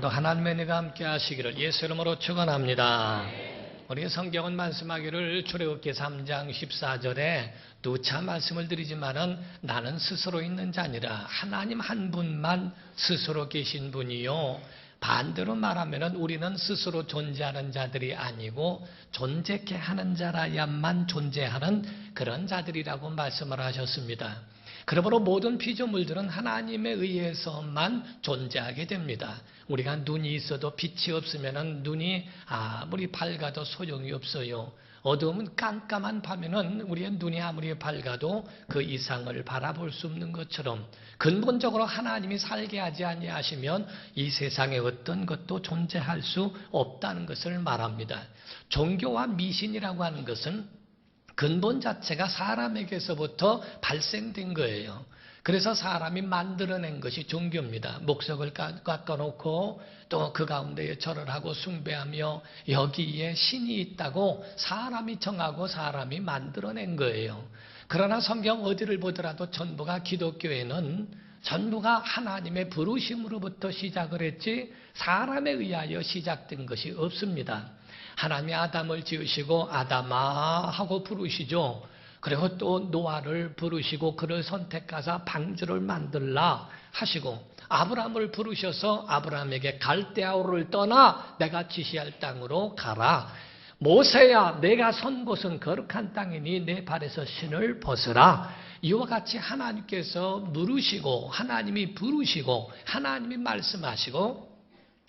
오늘도 하나님의 은혜가 함께 하시기를 예수 이름으로 축원합니다. 우리 성경은 말씀하기를 출애굽기 3장 14절에 누차 말씀을 드리지만은 나는 스스로 있는 자니라. 하나님 한 분만 스스로 계신 분이요. 반대로 말하면은 우리는 스스로 존재하는 자들이 아니고 존재케 하는 자라야만 존재하는 그런 자들이라고 말씀을 하셨습니다. 그러므로 모든 피조물들은 하나님에 의해서만 존재하게 됩니다. 우리가 눈이 있어도 빛이 없으면 눈이 아무리 밝아도 소용이 없어요. 어두움은 깜깜한 밤에는 우리의 눈이 아무리 밝아도 그 이상을 바라볼 수 없는 것처럼 근본적으로 하나님이 살게 하지 아니하시면 이 세상에 어떤 것도 존재할 수 없다는 것을 말합니다. 종교와 미신이라고 하는 것은 근본 자체가 사람에게서부터 발생된 거예요. 그래서 사람이 만들어낸 것이 종교입니다. 목석을 깎아놓고 또 그 가운데에 절을 하고 숭배하며 여기에 신이 있다고 사람이 정하고 사람이 만들어낸 거예요. 그러나 성경 어디를 보더라도 전부가 기독교에는 전부가 하나님의 부르심으로부터 시작을 했지 사람에 의하여 시작된 것이 없습니다. 하나님이 아담을 지으시고 아담아 하고 부르시죠. 그리고 또 노아를 부르시고 그를 선택하사 방주를 만들라 하시고 아브라함을 부르셔서 아브라함에게 갈대아우를 떠나 내가 지시할 땅으로 가라. 모세야 내가 선 곳은 거룩한 땅이니 내 발에서 신을 벗으라. 이와 같이 하나님께서 누르시고 하나님이 부르시고 하나님이 말씀하시고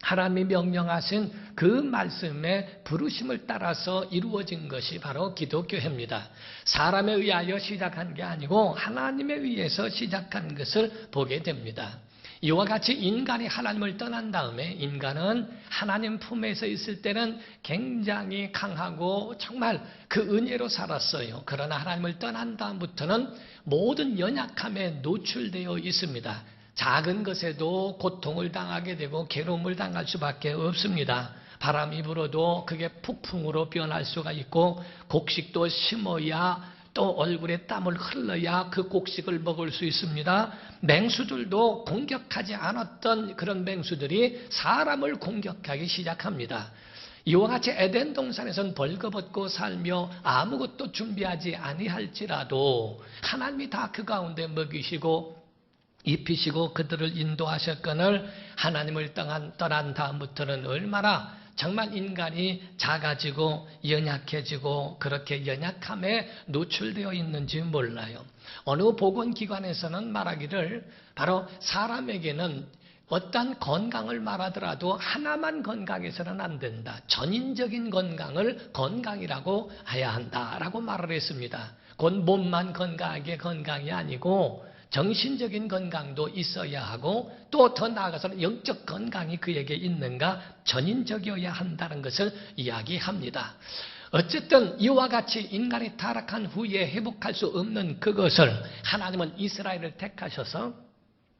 하나님이 명령하신 그 말씀의 부르심을 따라서 이루어진 것이 바로 기독교입니다. 사람에 의하여 시작한 게 아니고 하나님에 의해서 시작한 것을 보게 됩니다. 이와 같이 인간이 하나님을 떠난 다음에 인간은 하나님 품에서 있을 때는 굉장히 강하고 정말 그 은혜로 살았어요. 그러나 하나님을 떠난 다음부터는 모든 연약함에 노출되어 있습니다. 작은 것에도 고통을 당하게 되고 괴로움을 당할 수밖에 없습니다. 바람이 불어도 그게 폭풍으로 변할 수가 있고 곡식도 심어야 또 얼굴에 땀을 흘러야 그 곡식을 먹을 수 있습니다. 맹수들도 공격하지 않았던 그런 맹수들이 사람을 공격하기 시작합니다. 이와 같이 에덴 동산에서는 벌거벗고 살며 아무것도 준비하지 아니할지라도 하나님이 다 그 가운데 먹이시고 입히시고 그들을 인도하셨거늘 하나님을 떠난 다음부터는 얼마나 정말 인간이 작아지고 연약해지고 그렇게 연약함에 노출되어 있는지 몰라요. 어느 보건기관에서는 말하기를 바로 사람에게는 어떤 건강을 말하더라도 하나만 건강해서는 안 된다. 전인적인 건강을 건강이라고 해야 한다라고 말을 했습니다. 곧 몸만 건강하게 건강이 아니고 정신적인 건강도 있어야 하고 또 더 나아가서는 영적 건강이 그에게 있는가 전인적이어야 한다는 것을 이야기합니다. 어쨌든 이와 같이 인간이 타락한 후에 회복할 수 없는 그것을 하나님은 이스라엘을 택하셔서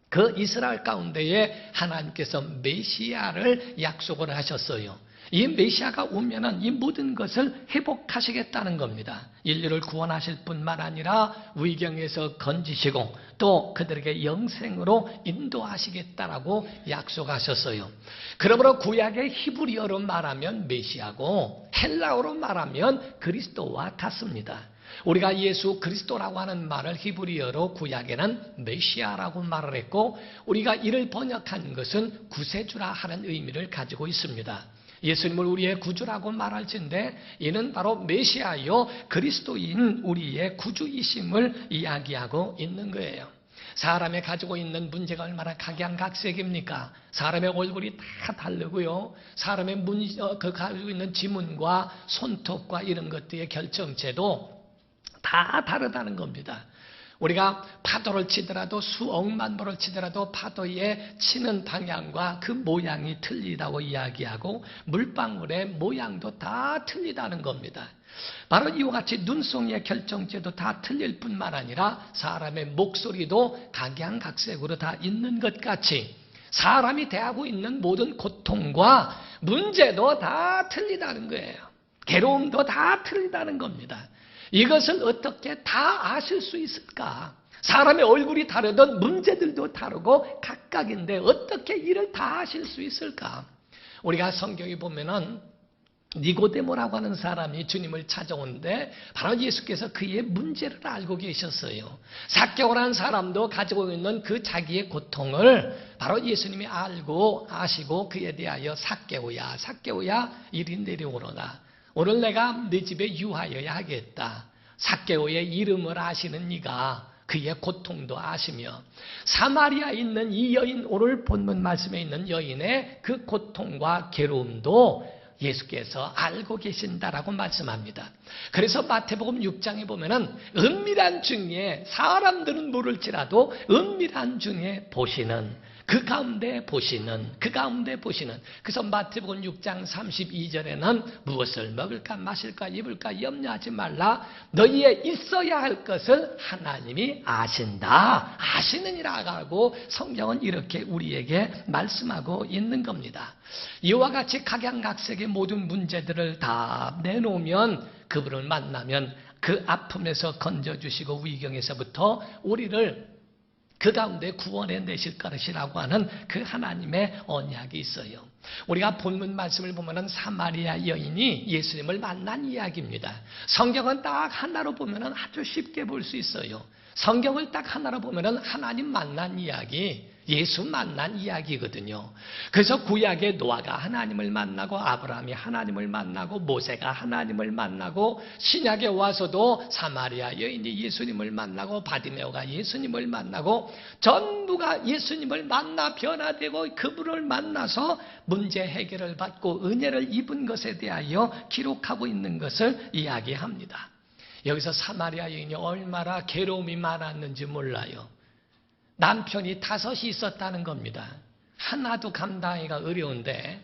그 이스라엘 가운데에 하나님께서 메시아를 약속을 하셨어요. 이 메시아가 오면은 이 모든 것을 회복하시겠다는 겁니다. 인류를 구원하실 뿐만 아니라 위경에서 건지시고 또 그들에게 영생으로 인도하시겠다라고 약속하셨어요. 그러므로 구약의 히브리어로 말하면 메시아고 헬라어로 말하면 그리스도와 같습니다. 우리가 예수 그리스도라고 하는 말을 히브리어로 구약에는 메시아라고 말을 했고 우리가 이를 번역한 것은 구세주라 하는 의미를 가지고 있습니다. 예수님을 우리의 구주라고 말할진데 이는 바로 메시아요 그리스도인 우리의 구주이심을 이야기하고 있는 거예요. 사람이 가지고 있는 문제가 얼마나 각양각색입니까? 사람의 얼굴이 다 다르고요. 사람의 가지고 있는 지문과 손톱과 이런 것들의 결정체도 다 다르다는 겁니다. 우리가 파도를 치더라도 수억만 보를 치더라도 파도에 치는 방향과 그 모양이 틀리다고 이야기하고 물방울의 모양도 다 틀리다는 겁니다. 바로 이와 같이 눈송이의 결정체도 다 틀릴 뿐만 아니라 사람의 목소리도 각양각색으로 다 있는 것 같이 사람이 대하고 있는 모든 고통과 문제도 다 틀리다는 거예요. 괴로움도 다 틀리다는 겁니다. 이것을 어떻게 다 아실 수 있을까? 사람의 얼굴이 다르던 문제들도 다르고 각각인데 어떻게 이를 다 아실 수 있을까? 우리가 성경에 보면은 니고데모라고 하는 사람이 주님을 찾아오는데 바로 예수께서 그의 문제를 알고 계셨어요. 삭개오라는 사람도 가지고 있는 그 자기의 고통을 바로 예수님이 알고 아시고 그에 대하여 삭개오야 이리 내려오너라. 오늘 내가 네 집에 유하여야 하겠다. 삭개오의 이름을 아시는 네가 그의 고통도 아시며 사마리아에 있는 이 여인, 오늘 본문 말씀에 있는 여인의 그 고통과 괴로움도 예수께서 알고 계신다라고 말씀합니다. 그래서 마태복음 6장에 보면은 은밀한 중에 사람들은 모를지라도 은밀한 중에 보시는 그 가운데 보시는 그래서 마태복음 6장 32절에는 무엇을 먹을까 마실까 입을까 염려하지 말라 너희의 있어야 할 것을 하나님이 아신다 아시느니라 하고 성경은 이렇게 우리에게 말씀하고 있는 겁니다. 이와 같이 각양각색의 모든 문제들을 다 내놓으면 그분을 만나면 그 아픔에서 건져주시고 위경에서부터 우리를 그 가운데 구원해 내실 것이라고 하는 그 하나님의 언약이 있어요. 우리가 본문 말씀을 보면은 사마리아 여인이 예수님을 만난 이야기입니다. 성경은 딱 하나로 보면은 아주 쉽게 볼 수 있어요. 성경을 딱 하나로 보면은 하나님 만난 이야기, 예수 만난 이야기거든요. 그래서 구약의 노아가 하나님을 만나고 아브라함이 하나님을 만나고 모세가 하나님을 만나고 신약에 와서도 사마리아 여인이 예수님을 만나고 바디메오가 예수님을 만나고 전부가 예수님을 만나 변화되고 그분을 만나서 문제 해결을 받고 은혜를 입은 것에 대하여 기록하고 있는 것을 이야기합니다. 여기서 사마리아 여인이 얼마나 괴로움이 많았는지 몰라요. 남편이 5이 있었다는 겁니다. 하나도 감당하기가 어려운데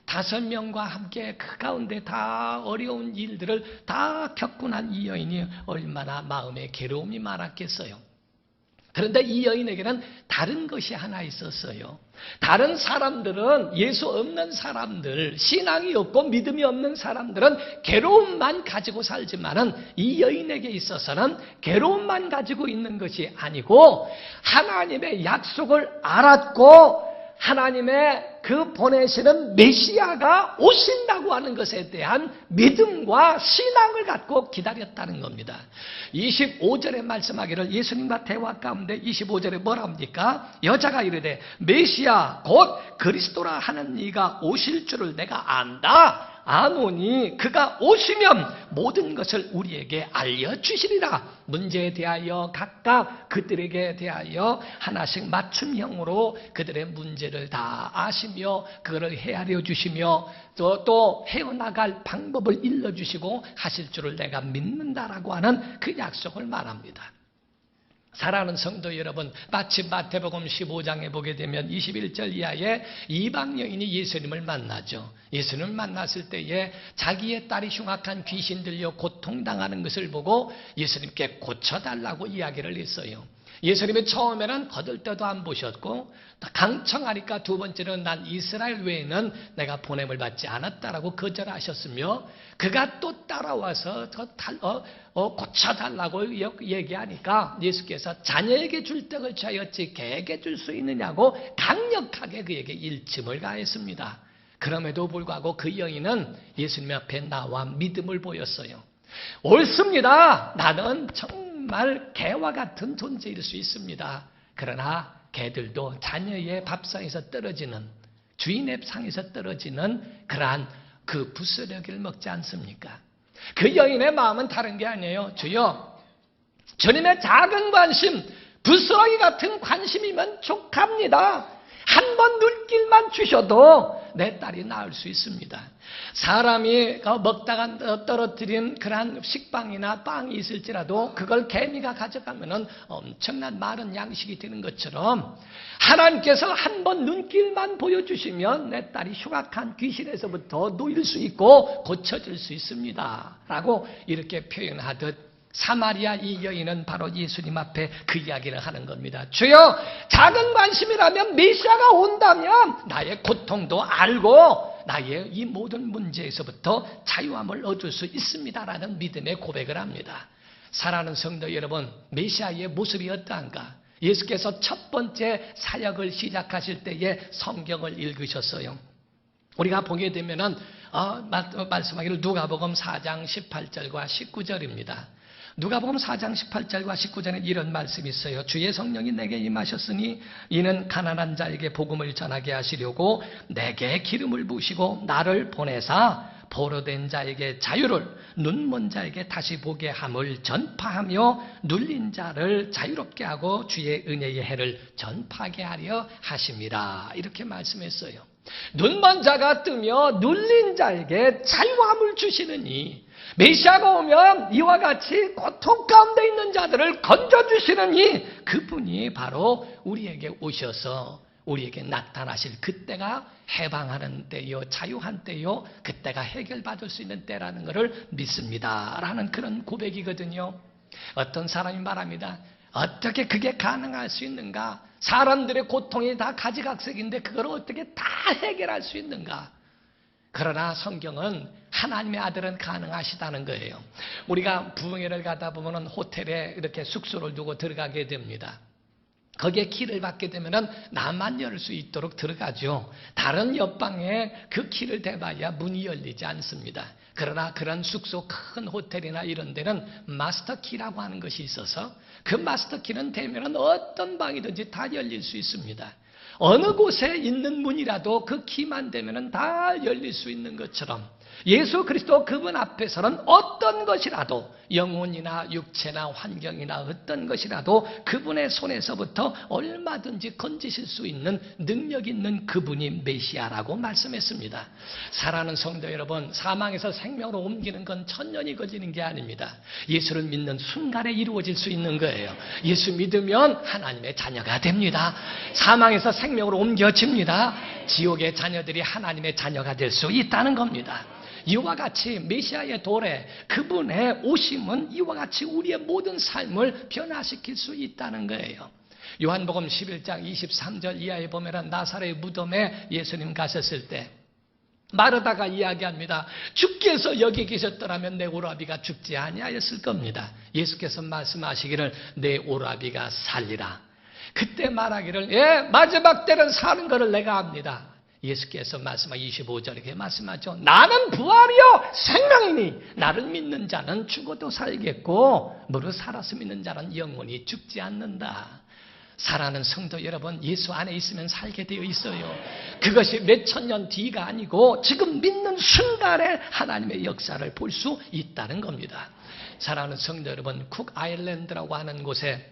5명과 함께 그 가운데 다 어려운 일들을 다 겪고 난 이 여인이 얼마나 마음에 괴로움이 많았겠어요. 그런데 이 여인에게는 다른 것이 하나 있었어요. 다른 사람들은 예수 없는 사람들, 신앙이 없고 믿음이 없는 사람들은 괴로움만 가지고 살지만은 이 여인에게 있어서는 괴로움만 가지고 있는 것이 아니고 하나님의 약속을 알았고 하나님의 그 보내시는 메시아가 오신다고 하는 것에 대한 믿음과 신앙을 갖고 기다렸다는 겁니다. 25절에 말씀하기를 예수님과 대화 가운데 25절에 뭐라 합니까? 여자가 이르되 메시아 곧 그리스도라 하는 이가 오실 줄을 내가 안다. 아노니 그가 오시면 모든 것을 우리에게 알려주시리라. 문제에 대하여 각각 그들에게 대하여 하나씩 맞춤형으로 그들의 문제를 다 아시며 그거를 헤아려 주시며 또 헤어나갈 방법을 일러주시고 하실 줄을 내가 믿는다라고 하는 그 약속을 말합니다. 사랑하는 성도 여러분, 마치 마태복음 15장에 보게 되면 21절 이하에 이방 여인이 예수님을 만나죠. 예수님을 만났을 때에 자기의 딸이 흉악한 귀신 들려 고통당하는 것을 보고 예수님께 고쳐달라고 이야기를 했어요. 예수님이 처음에는 거들떠도 안 보셨고 강청하니까 두 번째는 난 이스라엘 외에는 내가 보냄을 받지 않았다라고 거절하셨으며 그가 또 따라와서 고쳐달라고 얘기하니까 예수께서 자녀에게 줄 떡을 취하였지 개에게 줄 수 있느냐고 강력하게 그에게 일침을 가했습니다. 그럼에도 불구하고 그 여인은 예수님 앞에 나와 믿음을 보였어요. 옳습니다. 나는 정말 개와 같은 존재일 수 있습니다. 그러나 개들도 자녀의 밥상에서 떨어지는 주인의 상에서 떨어지는 그러한 그 부스러기를 먹지 않습니까? 그 여인의 마음은 다른 게 아니에요. 주여, 주님의 작은 관심, 부스러기 같은 관심이면 족합니다. 한 번 눈길만 주셔도 내 딸이 나을 수 있습니다. 사람이 먹다가 떨어뜨린 그러한 식빵이나 빵이 있을지라도 그걸 개미가 가져가면은 엄청난 많은 양식이 되는 것처럼 하나님께서 한 번 눈길만 보여주시면 내 딸이 흉악한 귀신에서부터 놓일 수 있고 고쳐질 수 있습니다. 라고 이렇게 표현하듯 사마리아 이 여인은 바로 예수님 앞에 그 이야기를 하는 겁니다. 주여, 작은 관심이라면 메시아가 온다면 나의 고통도 알고 나의 이 모든 문제에서부터 자유함을 얻을 수 있습니다라는 믿음의 고백을 합니다. 사랑하는 성도 여러분, 메시아의 모습이 어떠한가? 예수께서 첫 번째 사역을 시작하실 때에 성경을 읽으셨어요. 우리가 보게 되면은 말씀하기를 누가복음 4장 18절과 19절입니다. 누가복음 4장 18절과 19절에 이런 말씀이 있어요. 주의 성령이 내게 임하셨으니 이는 가난한 자에게 복음을 전하게 하시려고 내게 기름을 부으시고 나를 보내사 포로된 자에게 자유를, 눈먼 자에게 다시 보게 함을 전파하며 눌린 자를 자유롭게 하고 주의 은혜의 해를 전파하게 하려 하심이라. 이렇게 말씀했어요. 눈먼 자가 뜨며 눌린 자에게 자유함을 주시느니, 메시아가 오면 이와 같이 고통 가운데 있는 자들을 건져주시느니 그분이 바로 우리에게 오셔서 우리에게 나타나실 그때가 해방하는 때요, 자유한 때요, 그때가 해결받을 수 있는 때라는 것을 믿습니다 라는 그런 고백이거든요. 어떤 사람이 말합니다. 어떻게 그게 가능할 수 있는가? 사람들의 고통이 다 가지각색인데 그걸 어떻게 다 해결할 수 있는가? 그러나 성경은 하나님의 아들은 가능하시다는 거예요. 우리가 부흥회를 가다 보면 호텔에 이렇게 숙소를 두고 들어가게 됩니다. 거기에 키를 받게 되면 나만 열 수 있도록 들어가죠. 다른 옆방에 그 키를 대봐야 문이 열리지 않습니다. 그러나 그런 숙소 큰 호텔이나 이런 데는 마스터 키라고 하는 것이 있어서 그 마스터 키는 대면 어떤 방이든지 다 열릴 수 있습니다. 어느 곳에 있는 문이라도 그 키만 되면 다 열릴 수 있는 것처럼 예수 그리스도 그분 앞에서는 어떤 것이라도 영혼이나 육체나 환경이나 어떤 것이라도 그분의 손에서부터 얼마든지 건지실 수 있는 능력 있는 그분이 메시아라고 말씀했습니다. 사랑하는 성도 여러분, 사망에서 생명으로 옮기는 건 천년이 걸리는 게 아닙니다. 예수를 믿는 순간에 이루어질 수 있는 거예요. 예수 믿으면 하나님의 자녀가 됩니다. 사망에서 생명으로 옮겨집니다. 지옥의 자녀들이 하나님의 자녀가 될 수 있다는 겁니다. 이와 같이 메시아의 도래, 그분의 오심은 이와 같이 우리의 모든 삶을 변화시킬 수 있다는 거예요. 요한복음 11장 23절 이하에 보면 나사렛의 무덤에 예수님 가셨을 때 마르다가 이야기합니다. 주께서 여기 계셨더라면 내 오라비가 죽지 아니하였을 겁니다. 예수께서 말씀하시기를 내 오라비가 살리라. 그때 말하기를 마지막 때는 사는 것을 내가 압니다. 예수께서 말씀하 25절 이렇게 말씀하죠. 나는 부활이요 생명이니 나를 믿는 자는 죽어도 살겠고 무릇 살아서 믿는 자는 영원히 죽지 않는다. 사랑하는 성도 여러분, 예수 안에 있으면 살게 되어 있어요. 그것이 몇천 년 뒤가 아니고 지금 믿는 순간에 하나님의 역사를 볼 수 있다는 겁니다. 사랑하는 성도 여러분, 쿡 아일랜드라고 하는 곳에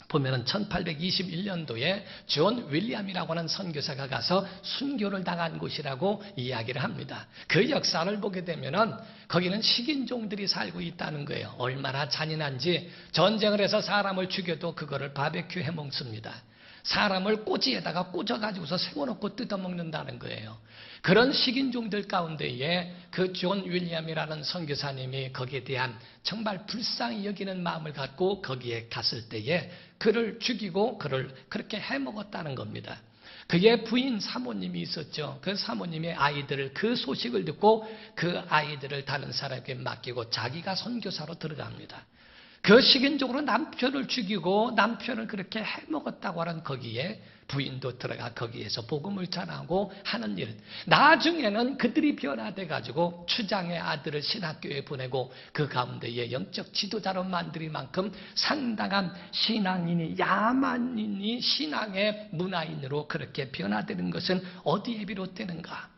보면은 1821년도에 존 윌리엄이라고 하는 선교사가 가서 순교를 당한 곳이라고 이야기를 합니다. 그 역사를 보게 되면은 거기는 식인종들이 살고 있다는 거예요. 얼마나 잔인한지 전쟁을 해서 사람을 죽여도 그거를 바베큐 해 먹습니다. 사람을 꼬지에다가 꽂아가지고서 세워놓고 뜯어먹는다는 거예요. 그런 식인종들 가운데에 그 존 윌리엄이라는 선교사님이 거기에 대한 정말 불쌍히 여기는 마음을 갖고 거기에 갔을 때에 그를 죽이고 그를 그렇게 해먹었다는 겁니다. 그의 부인 사모님이 있었죠. 그 사모님의 아이들을, 그 소식을 듣고 그 아이들을 다른 사람에게 맡기고 자기가 선교사로 들어갑니다. 그 식인종으로 남편을 죽이고 남편을 그렇게 해먹었다고 하는 거기에 부인도 들어가 거기에서 복음을 전하고 하는 일. 나중에는 그들이 변화돼 가지고 추장의 아들을 신학교에 보내고 그 가운데에 영적 지도자로 만들 만큼 상당한 신앙인이, 야만인이 신앙의 문화인으로 그렇게 변화되는 것은 어디에 비롯되는가?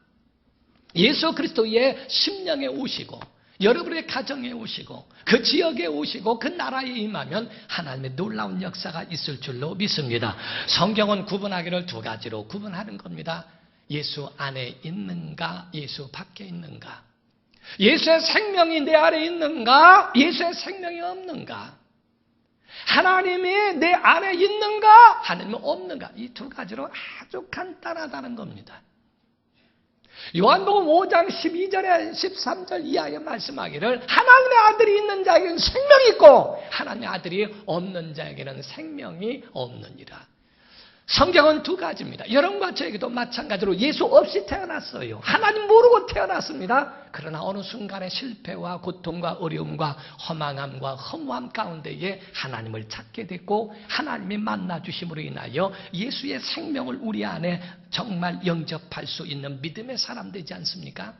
예수 그리스도의 심령에 오시고 여러분의 가정에 오시고 그 지역에 오시고 그 나라에 임하면 하나님의 놀라운 역사가 있을 줄로 믿습니다. 성경은 구분하기를 두 가지로 구분하는 겁니다. 예수 안에 있는가, 예수 밖에 있는가. 예수의 생명이 내 안에 있는가, 예수의 생명이 없는가. 하나님이 내 안에 있는가, 하나님은 없는가. 이 두 가지로 아주 간단하다는 겁니다. 요한복음 5장 12절에 13절 이하에 말씀하기를 하나님의 아들이 있는 자에게는 생명이 있고 하나님의 아들이 없는 자에게는 생명이 없느니라. 성경은 두 가지입니다. 여러분과 저에게도 마찬가지로 예수 없이 태어났어요. 하나님 모르고 태어났습니다. 그러나 어느 순간에 실패와 고통과 어려움과 허망함과 허무함 가운데에 하나님을 찾게 됐고 하나님이 만나주심으로 인하여 예수의 생명을 우리 안에 정말 영접할 수 있는 믿음의 사람 되지 않습니까?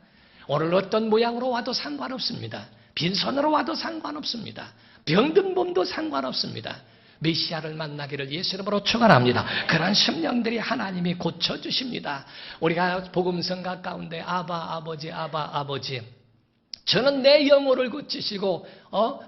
오늘 어떤 모양으로 와도 상관없습니다. 빈손으로 와도 상관없습니다. 병든 몸도 상관없습니다. 메시아를 만나기를 예수 이름으로 축원합니다. 그러한 심령들이 하나님이 고쳐주십니다. 우리가 복음성가 가운데 아바 아버지 저는 내 영혼을 고치시고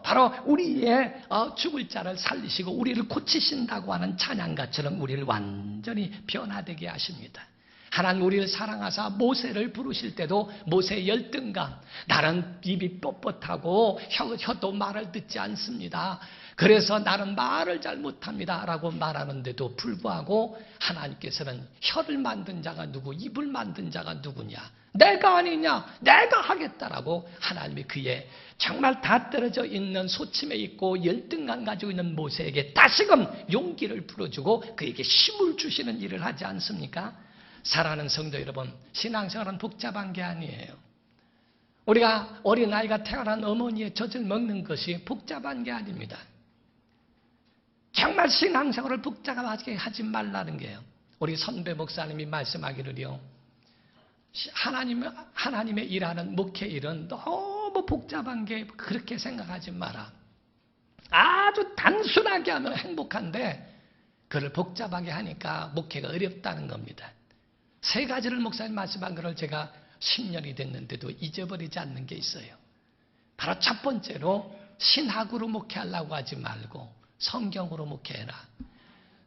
바로 우리의 죽을 자를 살리시고 우리를 고치신다고 하는 찬양가처럼 우리를 완전히 변화되게 하십니다. 하나님 우리를 사랑하사 모세를 부르실 때도 모세의 열등감, 나는 입이 뻣뻣하고 혀도 말을 듣지 않습니다. 그래서 나는 말을 잘 못합니다 라고 말하는데도 불구하고 하나님께서는 혀를 만든 자가 누구, 입을 만든 자가 누구냐, 내가 아니냐, 내가 하겠다라고 하나님이 그의 정말 다 떨어져 있는 소침에 있고 열등감 가지고 있는 모세에게 다시금 용기를 불어주고 그에게 힘을 주시는 일을 하지 않습니까? 사랑하는 성도 여러분, 신앙생활은 복잡한 게 아니에요. 우리가 어린아이가 태어난 어머니의 젖을 먹는 것이 복잡한 게 아닙니다. 정말 신앙생활을 복잡하게 하지 말라는 게요. 우리 선배 목사님이 말씀하기를요, 하나님의 일하는 목회 일은 너무 복잡한 게 그렇게 생각하지 마라. 아주 단순하게 하면 행복한데 그걸 복잡하게 하니까 목회가 어렵다는 겁니다. 세 가지를 목사님 말씀한 것을 제가 10년이 됐는데도 잊어버리지 않는 게 있어요. 바로 첫 번째로 신학으로 목회하려고 하지 말고 성경으로 목회해라.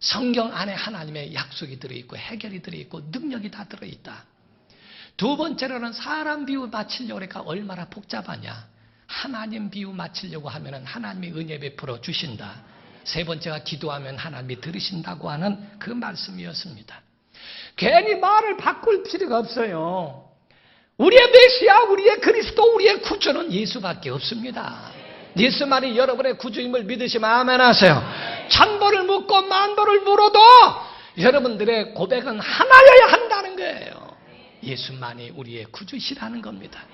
성경 안에 하나님의 약속이 들어있고 해결이 들어있고 능력이 다 들어있다. 두 번째로는 사람 비유 맞추려고 하니까 얼마나 복잡하냐. 하나님 비유 맞추려고 하면 하나님이 은혜 베풀어 주신다. 세 번째가 기도하면 하나님이 들으신다고 하는 그 말씀이었습니다. 괜히 말을 바꿀 필요가 없어요. 우리의 메시아, 우리의 그리스도, 우리의 구주는 예수밖에 없습니다. 예수만이 여러분의 구주임을 믿으시면 아멘 하세요. 천벌을 묻고 만벌을 물어도 여러분들의 고백은 하나여야 한다는 거예요. 예수만이 우리의 구주시라는 겁니다.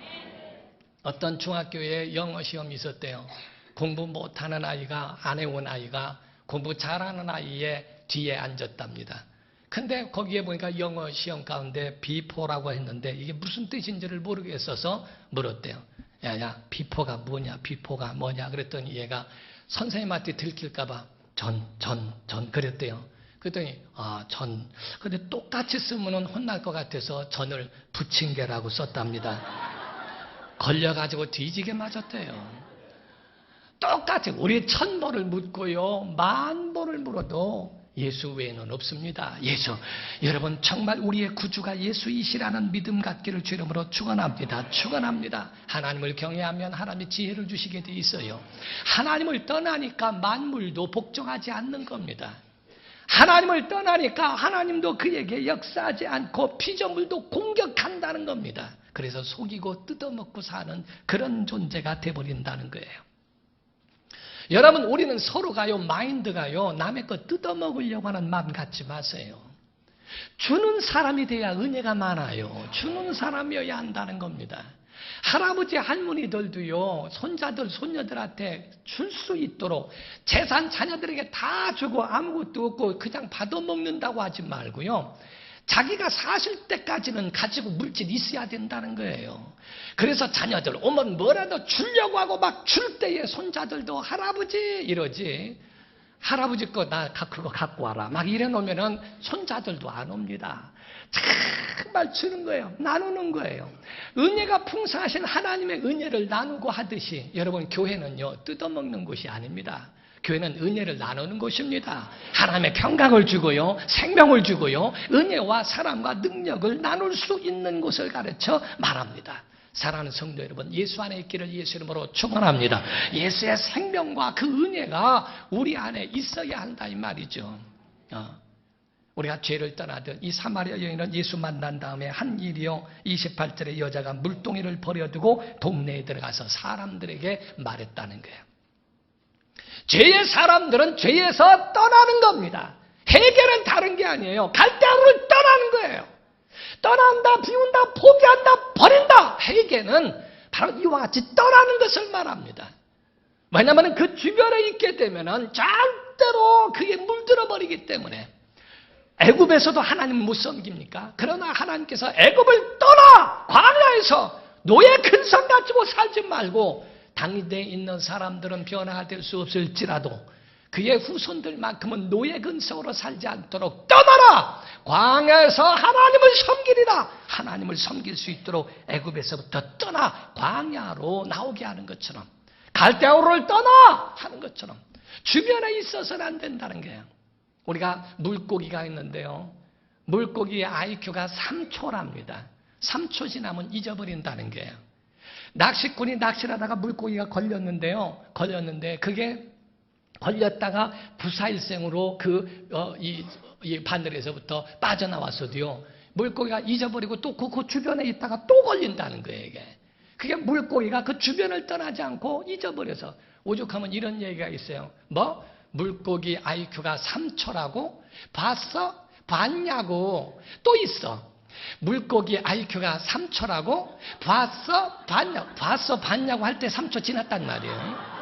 어떤 중학교에 영어 시험이 있었대요. 공부 못하는 아이가, 안 해온 아이가 공부 잘하는 아이의 뒤에 앉았답니다. 근데 거기에 보니까 영어 시험 가운데 비포라고 했는데 이게 무슨 뜻인지를 모르겠어서 물었대요. 야, 비포가 뭐냐, 비포가 뭐냐 그랬더니 얘가 선생님한테 들킬까봐 전 그랬대요. 그랬더니 전. 근데 똑같이 쓰면 혼날 것 같아서 전을 부침개라고 썼답니다. 걸려가지고 뒤지게 맞았대요. 똑같이 우리 천벌을 묻고요, 만벌을 물어도 예수 외에는 없습니다. 예수. 여러분 정말 우리의 구주가 예수이시라는 믿음 갖기를 주 이름으로 축원합니다. 축원합니다. 하나님을 경외하면 하나님이 지혜를 주시게 돼 있어요. 하나님을 떠나니까 만물도 복종하지 않는 겁니다. 하나님을 떠나니까 하나님도 그에게 역사하지 않고 피조물도 공격한다는 겁니다. 그래서 속이고 뜯어먹고 사는 그런 존재가 돼버린다는 거예요. 여러분 우리는 서로가요, 마인드가요, 남의 거 뜯어먹으려고 하는 마음 갖지 마세요. 주는 사람이 돼야 은혜가 많아요. 주는 사람이어야 한다는 겁니다. 할아버지 할머니들도요, 손자들 손녀들한테 줄 수 있도록 재산 자녀들에게 다 주고 아무것도 없고 그냥 받아먹는다고 하지 말고요, 자기가 사실 때까지는 가지고 물질이 있어야 된다는 거예요. 그래서 자녀들 오면 뭐라도 주려고 하고 막 줄 때에 손자들도 할아버지 이러지. 할아버지 거 나 그거 갖고 와라. 막 이래 놓으면은 손자들도 안 옵니다. 정말 주는 거예요. 나누는 거예요. 은혜가 풍성하신 하나님의 은혜를 나누고 하듯이 여러분 교회는요 뜯어먹는 곳이 아닙니다. 교회는 은혜를 나누는 곳입니다. 하나님의 평강을 주고요, 생명을 주고요, 은혜와 사랑과 능력을 나눌 수 있는 곳을 가르쳐 말합니다. 사랑하는 성도 여러분, 예수 안에 있기를 예수 이름으로 축원합니다. 예수의 생명과 그 은혜가 우리 안에 있어야 한다 이 말이죠. 우리가 죄를 떠나듯 이 사마리아 여인은 예수 만난 다음에 한 일이요, 28절에 여자가 물동이를 버려두고 동네에 들어가서 사람들에게 말했다는 거예요. 죄의 사람들은 죄에서 떠나는 겁니다. 해결은 다른 게 아니에요. 갈대아루를 떠나는 거예요. 떠난다, 비운다, 포기한다, 버린다. 해결은 바로 이와 같이 떠나는 것을 말합니다. 왜냐하면 그 주변에 있게 되면 절대로 그게 물들어 버리기 때문에. 애굽에서도 하나님 못 섬깁니까? 그러나 하나님께서 애굽을 떠나 광야에서 노예 근성 가지고 살지 말고 당대에 있는 사람들은 변화될 수 없을지라도 그의 후손들만큼은 노예 근성으로 살지 않도록 떠나라! 광야에서 하나님을 섬기리라! 하나님을 섬길 수 있도록 애굽에서부터 떠나 광야로 나오게 하는 것처럼, 갈대아우를 떠나! 하는 것처럼 주변에 있어서는 안 된다는 거예요. 우리가 물고기가 있는데요, 물고기의 IQ가 3초랍니다. 3초 지나면 잊어버린다는 거예요. 낚시꾼이 낚시를 하다가 물고기가 걸렸는데 그게 걸렸다가 부사일생으로 이 바늘에서부터 빠져나왔어도요, 물고기가 잊어버리고 또 그 주변에 있다가 또 걸린다는 거예요, 이게. 그게 물고기가 그 주변을 떠나지 않고 잊어버려서, 오죽하면 이런 얘기가 있어요. 물고기 IQ가 3초라고? 봤어? 봤냐고? 또 있어. 물고기 IQ가 3초라고? 봤어? 봤냐고? 봤어? 봤냐고 할 때 3초 지났단 말이에요.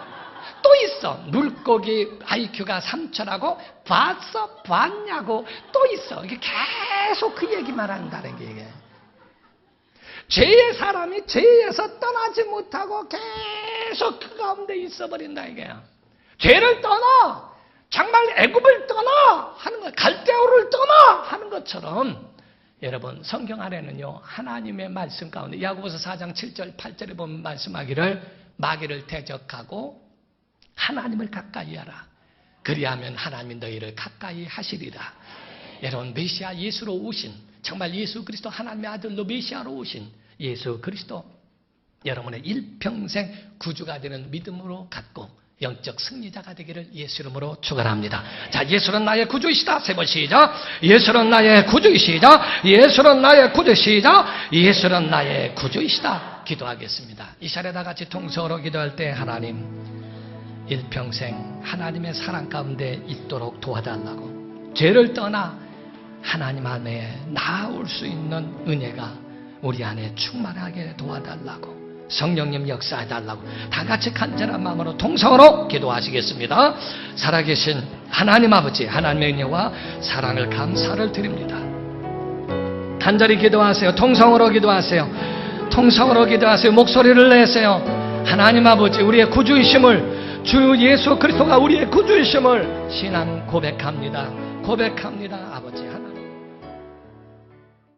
또 있어. 물고기 IQ가 3초라고? 봤어? 봤냐고? 또 있어. 이게 계속 그 얘기만 한다는 게 이게. 죄의 사람이 죄에서 떠나지 못하고 계속 그 가운데 있어버린다 이게요. 죄를 떠나! 정말 애굽을 떠나! 하는 것, 갈대아우를 떠나! 하는 것처럼 여러분 성경 안에는요 하나님의 말씀 가운데 야고보서 4장 7절 8절에 보면 말씀하기를 마귀를 대적하고 하나님을 가까이 하라. 그리하면 하나님이 너희를 가까이 하시리라. 여러분 메시아 예수로 오신, 정말 예수 그리스도 하나님의 아들로 메시아로 오신 예수 그리스도 여러분의 일평생 구주가 되는 믿음으로 갖고 영적 승리자가 되기를 예수 이름으로 축원합니다. 자, 예수는 나의 구주이시다. 세 번 시작. 예수는 나의 구주이시다. 예수는 나의 구주이시다. 예수는 나의 구주이시다. 기도하겠습니다. 이 시간에 다 같이 통성으로 기도할 때 하나님, 일평생 하나님의 사랑 가운데 있도록 도와달라고, 죄를 떠나 하나님 안에 나아올 수 있는 은혜가 우리 안에 충만하게 도와달라고, 성령님 역사해달라고 다 같이 간절한 마음으로 통성으로 기도하시겠습니다. 살아계신 하나님 아버지, 하나님의 은혜와 사랑을 감사를 드립니다. 간절히 기도하세요. 통성으로 기도하세요. 통성으로 기도하세요. 목소리를 내세요. 하나님 아버지, 우리의 구주이심을, 주 예수 그리스도가 우리의 구주이심을 신앙 고백합니다. 고백합니다. 아버지 하나님.